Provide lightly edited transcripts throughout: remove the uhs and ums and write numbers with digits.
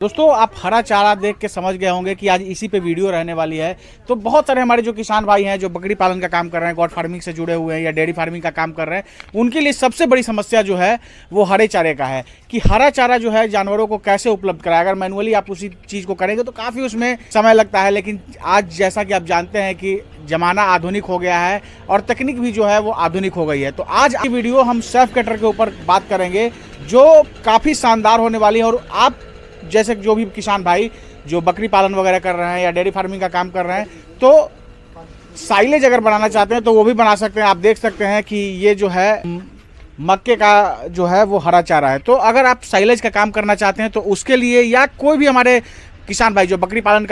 दोस्तों आप हरा चारा देख के समझ गए होंगे कि आज इसी पे वीडियो रहने वाली है। तो बहुत सारे हमारे जो किसान भाई हैं जो बकरी पालन का काम कर रहे हैं, गॉट फार्मिंग से जुड़े हुए हैं या डेयरी फार्मिंग का काम कर रहे हैं, उनके लिए सबसे बड़ी समस्या जो है वो हरे चारे का है कि हरा चारा जो है जानवरों को कैसे उपलब्ध कराए। अगर मैनुअली आप उसी चीज़ को करेंगे तो काफ़ी उसमें समय लगता है, लेकिन आज जैसा कि आप जानते हैं कि ज़माना आधुनिक हो गया है और तकनीक भी जो है वो आधुनिक हो गई है। तो आज की वीडियो हम सेफ कटर के ऊपर बात करेंगे जो काफ़ी शानदार होने वाली है। और आप जैसे जो भी किसान भाई जो बकरी पालन वगैरह कर रहे हैं या डेयरी फार्मिंग का काम कर रहे हैं, तो साइलेज अगर बनाना चाहते हैं तो वो भी बना सकते हैं। आप देख सकते हैं कि ये जो है मक्के का जो है वो हरा चारा है। तो अगर आप साइलेज का काम करना चाहते हैं तो उसके लिए या कोई भी हमारे किसान भाई जो बकरी पालन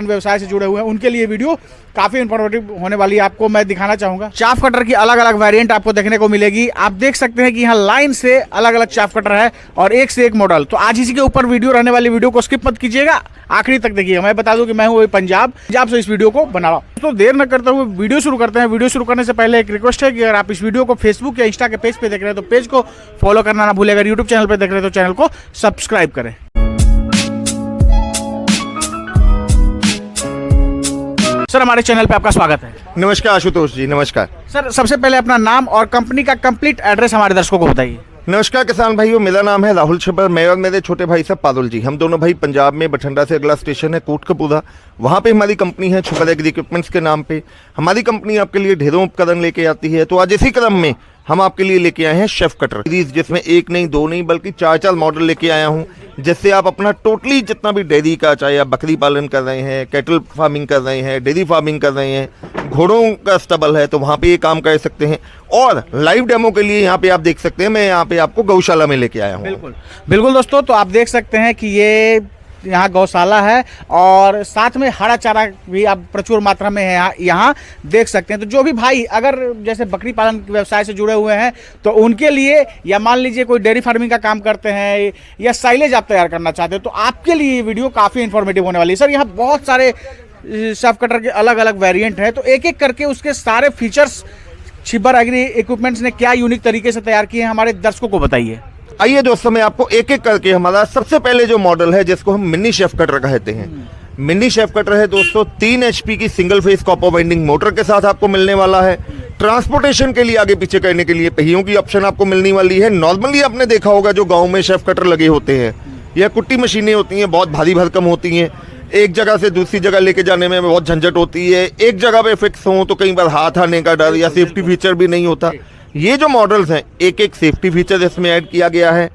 व्यवसाय से जुड़े हुए हैं, उनके लिए वीडियो काफ़ी इंफॉर्मेटिव होने वाली है। आपको मैं दिखाना चाहूँगा चाफ कटर की अलग अलग वेरिएंट आपको देखने को मिलेगी। आप देख सकते हैं कि यहाँ लाइन से अलग अलग चाफ कटर है और एक से एक मॉडल। तो आज इसी के ऊपर वीडियो रहने वाली, वीडियो को स्किप मत कीजिएगा, आखिरी तक देखिएगा। मैं बता दूं कि मैं हूँ पंजाब से इस वीडियो को बना रहा हूँ। तो देर न करते हुए वीडियो शुरू करते हैं। वीडियो शुरू करने से पहले एक रिक्वेस्ट है कि अगर आप इस वीडियो को फेसबुक या इंस्टा के पेज पे देख रहे हैं तो पेज को फॉलो करना ना भूलें। अगर यूट्यूब चैनल पर देख रहे हैं तो चैनल को सब्सक्राइब करें। सर हमारे चैनल पे आपका स्वागत है। नमस्कार आशुतोष जी, नमस्कार सर। सबसे पहले अपना नाम और कंपनी का कंप्लीट एड्रेस हमारे दर्शकों को बताइए। नमस्कार किसान भाइयों, मेरा नाम है राहुल छबर। मैं और मेरे छोटे भाई साहब पारुल जी, हम दोनों भाई पंजाब में बठिंडा से अगला स्टेशन है कोटकपूरा, वहाँ पे हमारी कंपनी है छबर एग्री इक्विपमेंट्स के नाम पे। हमारी कंपनी आपके लिए ढेरों उपकरण लेके आती है। तो आज इसी क्रम में हम आपके लिए लेके आए हैं शेफ कटर सीरीज, जिसमें एक नहीं दो नहीं बल्कि चार मॉडल लेके आया हूँ, जिससे आप अपना टोटली जितना भी डेयरी का, चाहे आप बकरी पालन कर रहे हैं, कैटल फार्मिंग कर रहे हैं, डेयरी फार्मिंग कर रहे हैं, घोड़ों का स्टबल है, तो वहाँ पे ये काम कर सकते हैं। और लाइव डेमो के लिए यहाँ पे आप देख सकते हैं, मैं यहाँ पे आपको गौशाला में लेके आया हूँ। बिल्कुल दोस्तों, तो आप देख सकते हैं कि ये यहाँ गौशाला है और साथ में हरा चारा भी आप प्रचुर मात्रा में है यहाँ देख सकते हैं। तो जो भी भाई अगर जैसे बकरी पालन व्यवसाय से जुड़े हुए हैं तो उनके लिए, या मान लीजिए कोई डेयरी फार्मिंग का काम करते हैं या साइलेज आप तैयार करना चाहते हैं, तो आपके लिए ये वीडियो काफ़ी इन्फॉर्मेटिव होने वाली है। सर यहाँ बहुत सारे शेफ कटर के अलग अलग वेरिएंट हैं, तो एक एक करके उसके सारे फीचर्स छबर एग्री इक्विपमेंट्स ने क्या यूनिक तरीके से तैयार किए हैं हमारे दर्शकों को बताइए। आइए दोस्तों, मैं आपको एक एक करके हमारा सबसे पहले जो मॉडल है जिसको हम मिनी शेफ कटर कहते हैं, मिनी शेफ कटर है दोस्तों 3 HP की single phase copper winding motor के साथ आपको मिलने वाला है। ट्रांसपोर्टेशन के लिए आगे पीछे करने के लिए पहियों की ऑप्शन आपको मिलनी वाली है। नॉर्मली आपने देखा होगा जो गाँव में शेफ कटर लगे होते हैं या कुट्टी मशीनें होती हैं, बहुत भारी भरकम होती हैं, एक जगह से दूसरी जगह लेके जाने में बहुत झंझट होती है, एक जगह पे फिक्स हो तो कई बार हाथ आने का डर या सेफ्टी फीचर भी नहीं होता। ये जो मॉडल्स हैं एक एक सेफ्टी फीचर इसमें ऐड किया गया है।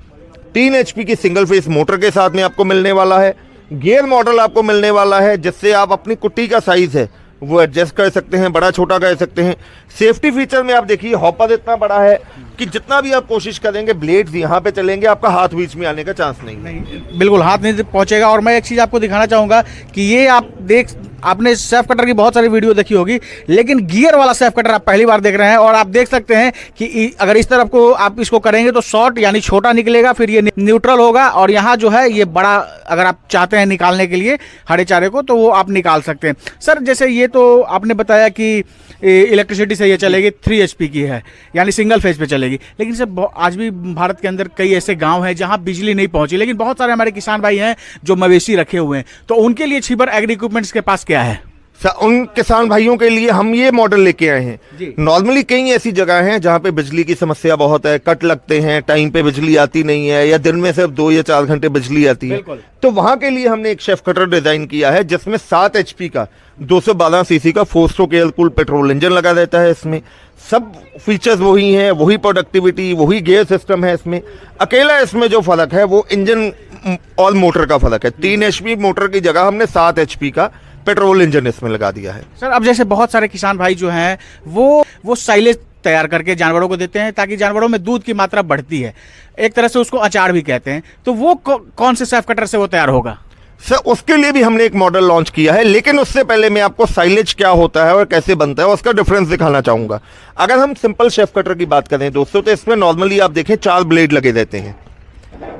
3 HP की सिंगल फेस मोटर के साथ में आपको मिलने वाला है। गियर मॉडल आपको मिलने वाला है, जिससे आप अपनी कुट्टी का साइज है वो एडजस्ट कर सकते हैं, बड़ा छोटा कर सकते हैं। सेफ्टी फीचर में आप देखिए हॉपर इतना बड़ा है कि जितना भी आप कोशिश करेंगे ब्लेड्स यहाँ पे चलेंगे, आपका हाथ बीच में आने का चांस नहीं, बिल्कुल हाथ नहीं पहुंचेगा। और मैं एक चीज़ आपको दिखाना चाहूँगा कि ये आपने सेफ कटर की बहुत सारी वीडियो देखी होगी, लेकिन गियर वाला सेफ कटर आप पहली बार देख रहे हैं। और आप देख सकते हैं कि अगर इस तरफ को आप इसको करेंगे तो शॉर्ट यानी छोटा निकलेगा, फिर ये न्यूट्रल होगा, और यहाँ जो है ये बड़ा, अगर आप चाहते हैं निकालने के लिए हरे चारे को तो वो आप निकाल सकते हैं। सर जैसे ये तो आपने बताया कि इलेक्ट्रिसिटी से ये चलेगी, 3 HP की है यानी सिंगल फेज पे चलेगी, लेकिन सर आज भी भारत के अंदर कई ऐसे गांव हैं जहां बिजली नहीं पहुंची, लेकिन बहुत सारे हमारे किसान भाई हैं जो मवेशी रखे हुए हैं, तो उनके लिए छबर एग्री इक्विपमेंट्स के पास क्या है? उन किसान भाइयों के लिए हम ये मॉडल लेके आए हैं। नॉर्मली कई ऐसी जगह हैं जहाँ पे बिजली की समस्या बहुत है, कट लगते हैं, टाइम पे बिजली आती नहीं है, या दिन में सिर्फ 2 या 4 घंटे बिजली आती है, तो वहां के लिए हमने एक शेफ कटर डिजाइन किया है जिसमें 7 HP का 212 cc का 4 stroke air cooled petrol engine लगा रहता है। इसमें सब फीचर्स वही हैं, वही प्रोडक्टिविटी, वही गियर सिस्टम है। इसमें अकेला इसमें जो फर्क है वो इंजन और मोटर का फर्क है। 3 HP मोटर की जगह हमने 7 HP का पेट्रोल इंजन इसमें लगा दिया है। सर अब जैसे बहुत सारे किसान भाई जो हैं वो साइलेज तैयार करके जानवरों को देते हैं ताकि जानवरों में दूध की मात्रा बढ़ती है, एक तरह से उसको अचार भी कहते हैं, तो वो कौन से सेफ कटर से वो तैयार होगा? सर उसके लिए भी हमने एक मॉडल लॉन्च किया है, लेकिन उससे पहले मैं आपको साइलेज क्या होता है और कैसे बनता है उसका डिफरेंस दिखाना चाहूंगा। अगर हम सिंपल शेफ कटर की बात करें दोस्तों, तो इसमें नॉर्मली आप देखें 4 ब्लेड लगे रहते हैं।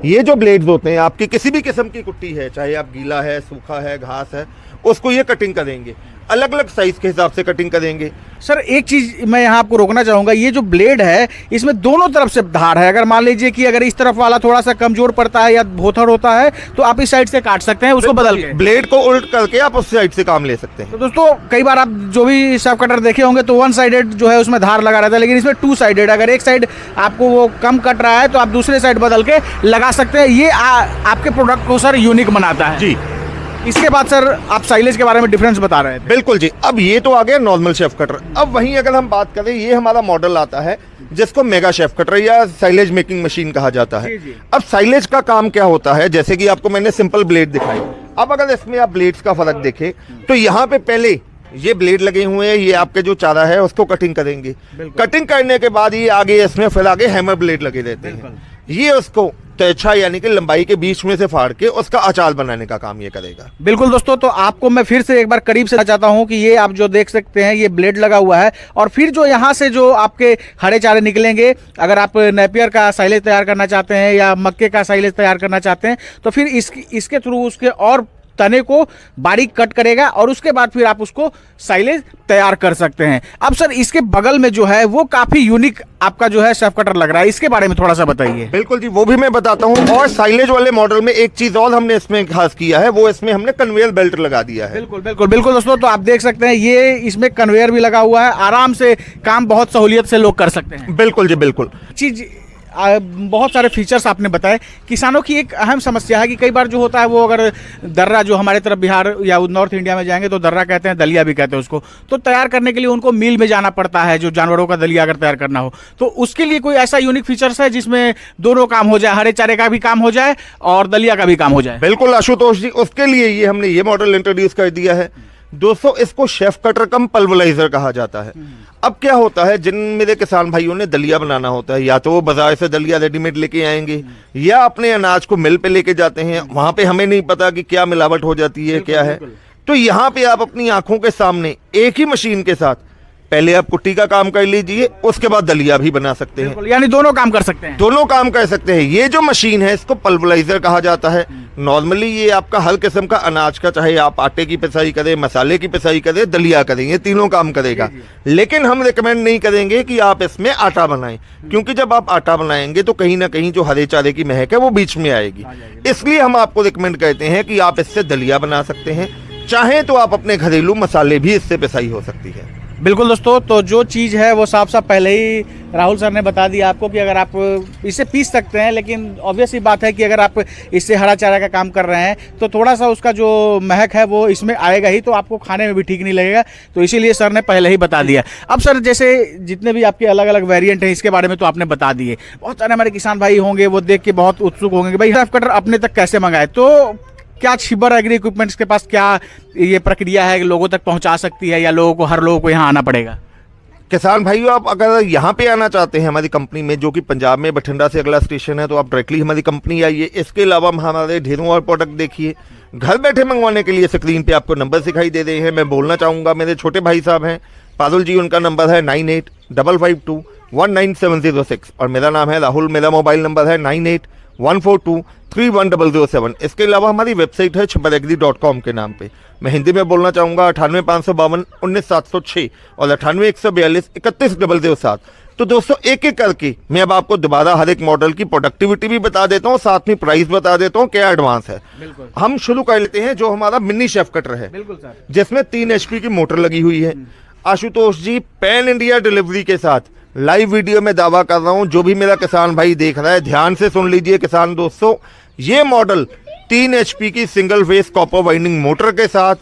ये जो ब्लेड्स होते हैं, आपकी किसी भी किस्म की कुट्टी है, चाहे आप गीला है, सूखा है, घास है, उसको ये कटिंग करेंगे। अलग अलग साइज के हिसाब से कटिंग करेंगे। सर एक चीज मैं यहाँ आपको रोकना चाहूंगा, ये जो ब्लेड है इसमें दोनों तरफ से धार है। अगर मान लीजिए कि अगर इस तरफ वाला थोड़ा सा कमजोर पड़ता है या भोथर होता है तो आप इस साइड से काट सकते हैं उसको बदल के। ब्लेड को उल्ट करके आप उस साइड से काम ले सकते हैं। तो दोस्तों कई बार आप जो भी शेफ कटर देखे होंगे तो वन साइडेड जो है उसमें धार लगा रहता है, लेकिन इसमें टू साइडेड, अगर एक साइड आपको वो कम कट रहा है तो आप दूसरे साइड बदल के लगा सकते हैं। ये आपके प्रोडक्ट को सर यूनिक बनाता है जी। इसके बाद सर आप साइलेज के बारे में डिफरेंस बता रहे थे। बिल्कुल जी। अब ये तो आ गया नॉर्मल शेफ कटर। अब वहीं अगर हम बात करें, ये हमारा मॉडल आता है जिसको मेगा शेफ कटर या साइलेज मेकिंग मशीन कहा जाता है। जी। अब साइलेज का काम क्या होता है, जैसे कि आपको मैंने सिंपल ब्लेड दिखाई, अब अगर इसमें आप ब्लेड्स का फर्क देखें तो यहाँ पे पहले ये ब्लेड लगे हुए हैं, ये आपके जो चारा है उसको कटिंग करेंगे। कटिंग करने के बाद ये आगे इसमें फिर आगे हैमर ब्लेड लगे रहते हैं, ये उसको तिरछा यानी कि लंबाई के बीच में से फाड़ के उसका अचार बनाने का काम ये करेगा। बिल्कुल दोस्तों, तो आपको मैं फिर से एक बार करीब से चाहता हूं कि ये आप जो देख सकते हैं ये ब्लेड लगा हुआ है और फिर जो यहाँ से जो आपके हरे चारे निकलेंगे, अगर आप नेपियर का साइलेज तैयार करना चाहते हैं या मक्के का साइलेज तैयार करना चाहते हैं तो फिर इसके थ्रू उसके और तने को बारीक कट करेगा और उसके बाद फिर आप उसको साइलेज तैयार कर सकते हैं। अब सर इसके बगल में जो है वो काफी यूनिक आपका जो है शेफ कटर लग रहा है, इसके बारे में थोड़ा सा बताइए। बिल्कुल जी, वो भी मैं बताता हूँ। और साइलेज वाले मॉडल में एक चीज और हमने इसमें खास किया है, वो इसमें हमने कन्वेयर बेल्ट लगा दिया है। बिल्कुल बिल्कुल बिल्कुल दोस्तों, तो आप देख सकते हैं ये इसमें कन्वेयर भी लगा हुआ है, आराम से काम बहुत सहूलियत से लोग कर सकते हैं। बिल्कुल जी बिल्कुल। चीज बहुत सारे फीचर्स आपने बताए। किसानों की एक अहम समस्या है कि कई बार जो होता है वो अगर दर्रा, जो हमारे तरफ बिहार या नॉर्थ इंडिया में जाएंगे तो दर्रा कहते हैं, दलिया भी कहते हैं उसको, तो तैयार करने के लिए उनको मिल में जाना पड़ता है जो जानवरों का दलिया अगर तैयार करना हो। तो उसके लिए कोई ऐसा यूनिक फीचर्स है जिसमें दोनों काम हो जाए, हरे चारे का भी काम हो जाए और दलिया का भी काम हो जाए? बिल्कुल आशुतोष जी, उसके लिए ये हमने ये मॉडल इंट्रोड्यूस कर दिया है। दोस्तों इसको शेफ कटर कम पल्वराइजर कहा जाता है। अब क्या होता है, जिन मेरे किसान भाइयों ने दलिया बनाना होता है, या तो वो बाजार से दलिया रेडीमेड लेके आएंगे या अपने अनाज को मिल पे लेके जाते हैं, वहां पे हमें नहीं पता कि क्या मिलावट हो जाती है, क्या है। तो यहाँ पे आप अपनी आंखों के सामने एक ही मशीन के साथ पहले आप कुट्टी का काम कर लीजिए, उसके बाद दलिया भी बना सकते हैं। यानी दोनों काम कर सकते हैं। दोनों काम कर सकते हैं। ये जो मशीन है इसको पल्वराइजर कहा जाता है। नॉर्मली ये आपका हर किस्म का अनाज का, चाहे आप आटे की पिसाई करें, मसाले की पिसाई करें, दलिया करें, ये तीनों काम करेगा। लेकिन हम रिकमेंड नहीं करेंगे कि आप इसमें आटा बनाएं, क्योंकि जब आप आटा बनाएंगे तो कहीं ना कहीं जो हरे चारे की महक है वो बीच में आएगी। इसलिए हम आपको रिकमेंड करते हैं कि आप इससे दलिया बना सकते हैं, चाहे तो आप अपने घरेलू मसाले भी इससे पिसाई हो सकती है। बिल्कुल दोस्तों, तो जो चीज़ है वो साफ साफ पहले ही राहुल सर ने बता दिया आपको कि अगर आप इसे पीस सकते हैं, लेकिन ऑब्वियस ही बात है कि अगर आप इससे हरा चारा का काम कर रहे हैं तो थोड़ा सा उसका जो महक है वो इसमें आएगा ही, तो आपको खाने में भी ठीक नहीं लगेगा। तो इसीलिए सर ने पहले ही बता दिया। अब सर जैसे जितने भी आपके अलग अलग वेरिएंट हैं इसके बारे में तो आपने बता दिए, बहुत सारे हमारे किसान भाई होंगे वो देख के बहुत उत्सुक होंगे कि भाई शेफ कटर अपने तक कैसे मंगाए। तो क्या छिबर एग्री इक्विपमेंट्स के पास क्या ये प्रक्रिया है कि लोगों तक पहुंचा सकती है, या लोगों को, हर लोगों को यहाँ आना पड़ेगा? किसान भाइयों, आप अगर यहाँ पे आना चाहते हैं हमारी कंपनी में, जो कि पंजाब में बठिंडा से अगला स्टेशन है, तो आप डायरेक्टली हमारी कंपनी आइए। इसके अलावा हमारे ढेरों और प्रोडक्ट देखिए। घर बैठे मंगवाने के लिए स्क्रीन पे आपको नंबर दिखाई दे रहे हैं। मैं बोलना चाहूँगा, मेरे छोटे भाई साहब हैं पारुल जी, उनका नंबर है 9855219706 और मेरा नाम है राहुल। मेरा मोबाइल नंबर है 9814231007। इसके अलावा हमारी वेबसाइट है chhibaragri.com के नाम पे। मैं हिंदी में बोलना चाहूँगा 9855219706 और 9814231007। तो दोस्तों एक एक करके मैं अब आपको दोबारा हर एक मॉडल की प्रोडक्टिविटी भी बता देता हूँ, साथ में प्राइस बता देता हूँ, क्या एडवांस है। हम शुरू कर लेते हैं जो हमारा मिनी शेफ कटर है। बिल्कुल सर, जिसमें 3 HP की मोटर लगी हुई है। आशुतोष जी, पैन इंडिया डिलीवरी के साथ लाइव वीडियो में दावा कर रहा हूं, जो भी मेरा किसान भाई देख रहा है ध्यान से सुन लीजिए किसान दोस्तों, ये मॉडल 3 HP की single phase copper winding motor के साथ,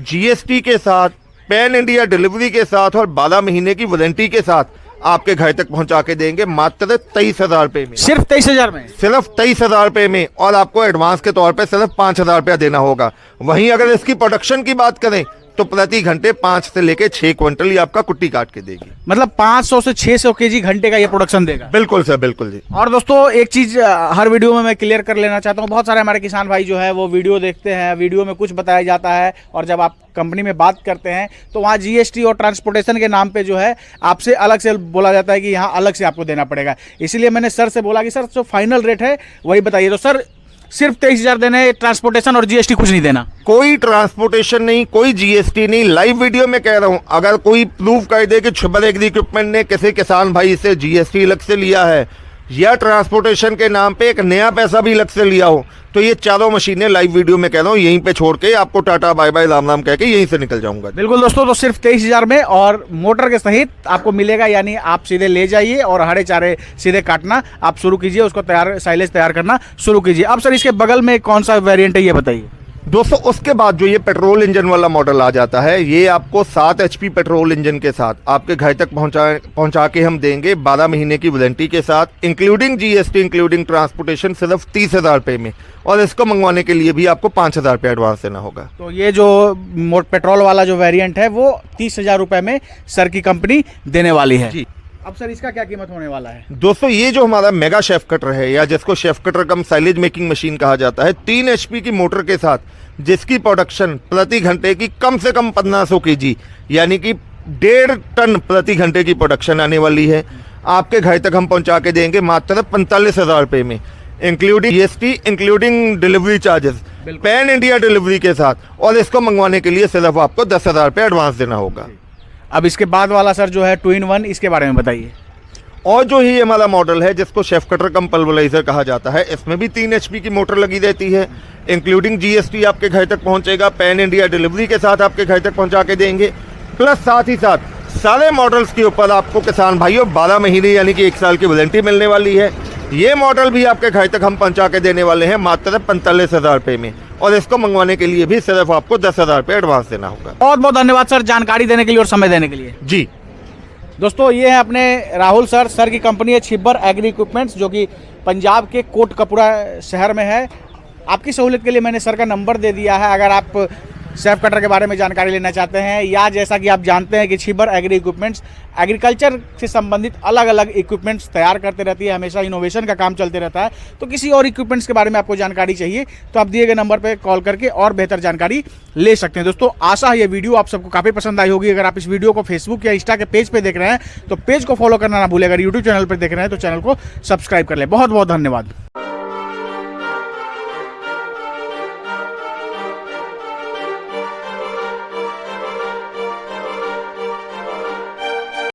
GST के साथ, पैन इंडिया डिलीवरी के साथ और 12 महीने की वारंटी के साथ आपके घर तक पहुंचा के देंगे मात्र 23,000 रुपए में। सिर्फ 23,000 में? सिर्फ 23,000 रुपए में, और आपको एडवांस के तौर पे सिर्फ 5,000 रुपया देना होगा। वहीं अगर इसकी प्रोडक्शन की बात करें तो प्रति घंटे 5 से लेके 6 क्विंटल ये आपका कुट्टी काट के देगी। मतलब 500 से 600 केजी घंटे का ये प्रोडक्शन देगा? बिल्कुल सर, बिल्कुल जी। और दोस्तों एक चीज हर वीडियो में मैं क्लियर कर लेना चाहता हूँ, बहुत सारे हमारे किसान भाई जो है वो वीडियो देखते हैं, वीडियो में कुछ बताया जाता है और जब आप कंपनी में बात करते हैं तो वहाँ GST और ट्रांसपोर्टेशन के नाम पे जो है आपसे अलग से बोला जाता है कि यहाँ अलग से आपको देना पड़ेगा। इसीलिए मैंने सर से बोला कि सर जो फाइनल रेट है वही बताइए। तो सर सिर्फ 23,000 देने, ट्रांसपोर्टेशन और जीएसटी कुछ नहीं देना। कोई ट्रांसपोर्टेशन नहीं, कोई जीएसटी नहीं। लाइव वीडियो में कह रहा हूं, अगर कोई प्रूफ कर दे कि छुबर एग्री इक्विपमेंट ने किसी किसान भाई से जीएसटी अलग से लिया है या ट्रांसपोर्टेशन के नाम पे एक नया पैसा भी अलग से लिया हो, तो ये चारों मशीनें लाइव वीडियो में कह रहा हूँ यहीं पे छोड़ के आपको टाटा बाय बाय राम राम कह के यहीं से निकल जाऊंगा। बिल्कुल दोस्तों, तो सिर्फ 23,000 में और मोटर के सहित आपको मिलेगा, यानी आप सीधे ले जाइए और हरे चारे सीधे काटना आप शुरू कीजिए, उसको तैयार साइलेज तैयार करना शुरू कीजिए। अब सर इसके बगल में कौन सा वेरिएंट है ये बताइए। दोस्तों उसके बाद जो ये पेट्रोल इंजन वाला मॉडल आ जाता है, ये आपको 7 HP पेट्रोल इंजन के साथ आपके घर तक पहुंचा के हम देंगे 12 महीने की वारंटी के साथ, इंक्लूडिंग जीएसटी इंक्लूडिंग ट्रांसपोर्टेशन, सिर्फ 30,000 रुपये में। और इसको मंगवाने के लिए भी आपको 5,000 रुपये एडवांस देना होगा। तो ये जो पेट्रोल वाला जो वेरिएंट है वो 30,000 रुपये में सर की कंपनी देने वाली है जी। अब सर इसका क्या कीमत होने वाला है? दोस्तों ये जो हमारा मेगा शेफ कटर है, या जिसको शेफ कटर कम साइलेज मेकिंग मशीन कहा जाता है, 3 HP की मोटर के साथ, जिसकी प्रोडक्शन प्रति घंटे की कम से कम 1500 kg यानी कि 1.5 टन प्रति घंटे की प्रोडक्शन आने वाली है, आपके घर तक हम पहुंचा के देंगे मात्र 45,000 रुपये में, including GST including delivery charges, pan India delivery के साथ। और इसको मंगवाने के लिए सिर्फ आपको 10,000 रुपये एडवांस देना होगा। अब इसके बाद वाला सर जो है 2-in-1, इसके बारे में बताइए। और जो ही हमारा मॉडल है जिसको शेफ कटर कम पल्वराइजर कहा जाता है, इसमें भी 3 HP की मोटर लगी रहती है, इंक्लूडिंग जीएसटी आपके घर तक पहुंचेगा, पैन इंडिया डिलीवरी के साथ आपके घर तक पहुंचा के देंगे, प्लस साथ ही साथ सारे मॉडल्स के ऊपर आपको किसान भाइयों 12 महीने यानी कि 1 साल की वारंटी मिलने वाली है। ये मॉडल भी आपके घर तक हम पहुंचा के देने वाले हैं मात्र 45,000 रुपये में, और इसको मंगवाने के लिए भी सिर्फ आपको 10,000 रुपये एडवांस देना होगा। बहुत बहुत धन्यवाद सर जानकारी देने के लिए और समय देने के लिए जी। दोस्तों ये है अपने राहुल सर की कंपनी है छिब्बर एग्री इक्विपमेंट्स, जो कि पंजाब के कोटकपुरा शहर में है। आपकी सहूलियत के लिए मैंने सर का नंबर दे दिया है, अगर आप शेफ कटर के बारे में जानकारी लेना चाहते हैं, या जैसा कि आप जानते हैं कि छिब्बर एग्री इक्विपमेंट्स एग्रीकल्चर से संबंधित अलग अलग इक्विपमेंट्स तैयार करते रहती है, हमेशा इनोवेशन का काम चलते रहता है। तो किसी और इक्विपमेंट्स के बारे में आपको जानकारी चाहिए तो आप दिए गए नंबर पर कॉल करके और बेहतर जानकारी ले सकते हैं। दोस्तों आशा है ये वीडियो आप सबको काफ़ी पसंद आई होगी। अगर आप इस वीडियो को फेसबुक या इंस्टा के पेज पर देख रहे हैं तो पेज को फॉलो करना ना भूलें। अगर यूट्यूब चैनल पर देख रहे हैं तो चैनल को सब्सक्राइब कर लें। बहुत बहुत धन्यवाद।